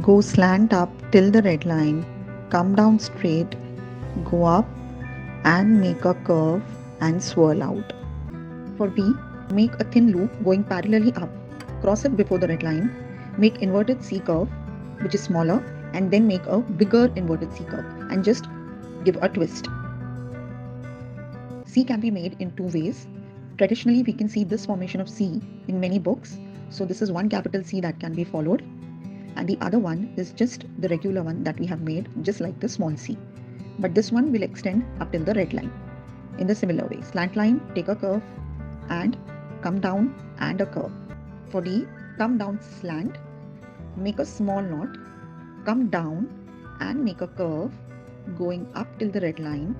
Go slant up till the red line, come down straight, go up and make a curve and swirl out. For B, make a thin loop going parallelly up, cross it before the red line, make inverted C curve which is smaller, and then make a bigger inverted C curve and just give a twist. C can be made in two ways. Traditionally, we can see this formation of C in many books. So this is one capital C that can be followed. And the other one is just the regular one that we have made, just like the small c. But this one will extend up till the red line. In the similar way, slant line, take a curve and come down and a curve. For D, come down slant, make a small knot, come down and make a curve going up till the red line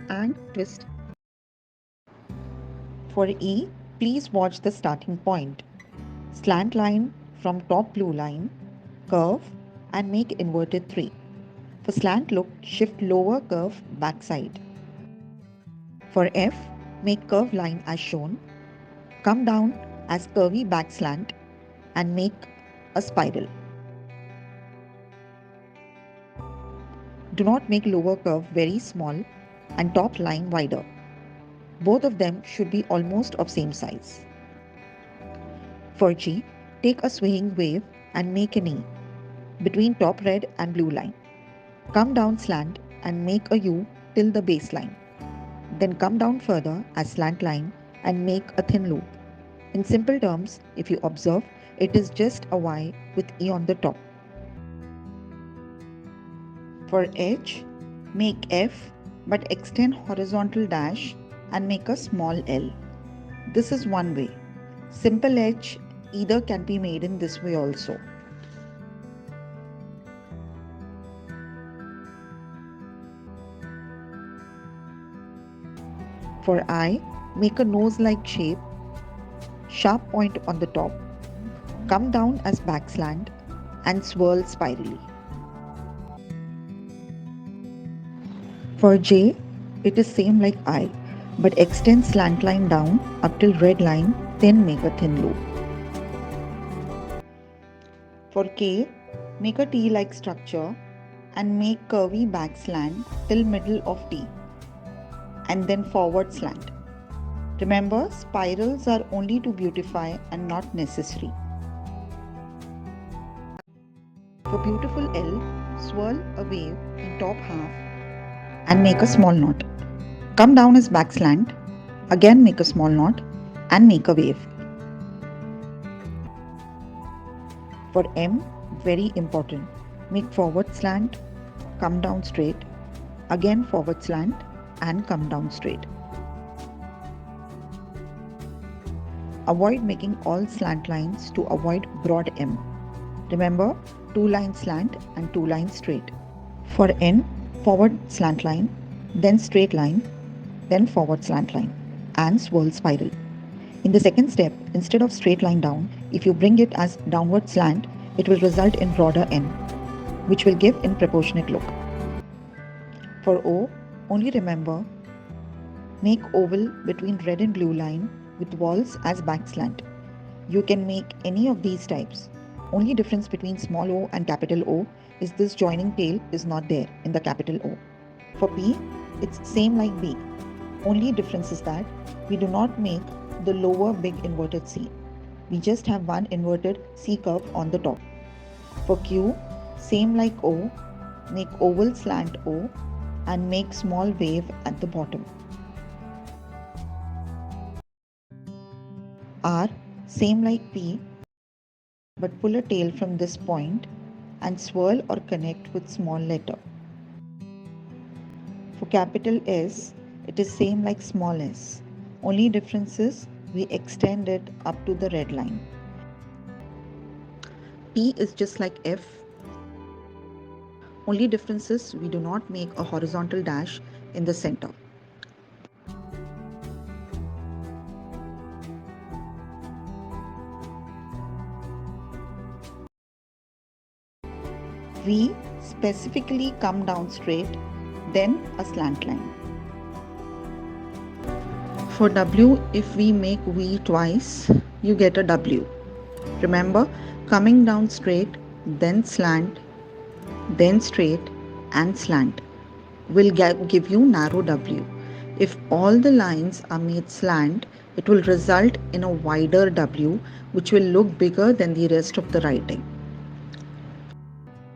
and twist. For E, please watch the starting point. Slant line from top blue line, curve and make inverted 3. For slant look, shift lower curve backside. For F, make curve line as shown, come down as curvy back slant and make a spiral. Do not make lower curve very small and top line wider. Both of them should be almost of same size. For G, take a swaying wave and make an E between top red and blue line. Come down slant and make a U till the base line. Then come down further as slant line and make a thin loop. In simple terms, if you observe, it is just a Y with E on the top. For H, make F but extend horizontal dash and make a small L. This is one way. Simple H either can be made in this way also. For I, make a nose-like shape, sharp point on the top, come down as back slant and swirl spirally. For J, it is same like I, but extend slant line down up till red line, then make a thin loop. For K, make a T-like structure and make curvy back slant till middle of T and then forward slant. Remember, spirals are only to beautify and not necessary. For beautiful L, swirl a wave in top half and make a small knot. Come down as back slant, again make a small knot and make a wave. For M, very important, make forward slant, come down straight, again forward slant and come down straight. Avoid making all slant lines to avoid broad M. Remember, 2 lines slant and 2 lines straight. For N, forward slant line, then straight line, then forward slant line and swirl spiral. In the second step, instead of straight line down, if you bring it as downward slant, it will result in broader N, which will give in proportionate look. For O, only remember, make oval between red and blue line with walls as back slant. You can make any of these types. Only difference between small o and capital O is this joining tail is not there in the capital O. For P, it's same like B. Only difference is that we do not make the lower big inverted C. We just have one inverted C curve on the top. For Q, same like O, make oval slant O and make small wave at the bottom. R, same like P, but pull a tail from this point and swirl or connect with small letter. For capital S, it is same like small s. Only difference is we extend it up to the red line. T is just like F. Only difference is we do not make a horizontal dash in the center. V, specifically come down straight, then a slant line. For W, if we make V twice, you get a W. Remember, coming down straight, then slant, then straight, and slant will give you narrow W. If all the lines are made slant, it will result in a wider W which will look bigger than the rest of the writing.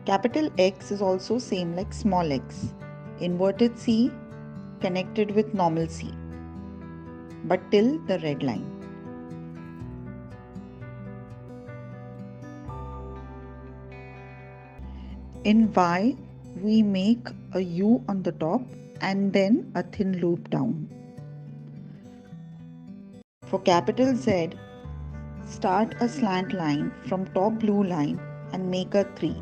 Capital X is also same like small x. Inverted C connected with normal C, but till the red line. In Y, we make a U on the top and then a thin loop down. For capital Z, start a slant line from top blue line and make a 3,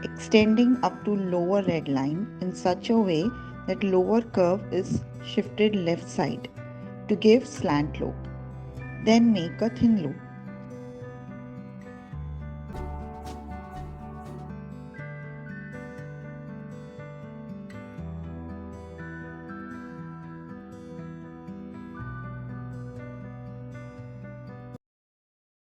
extending up to lower red line in such a way that lower curve is shifted left side to give slant loop. Then make a thin loop.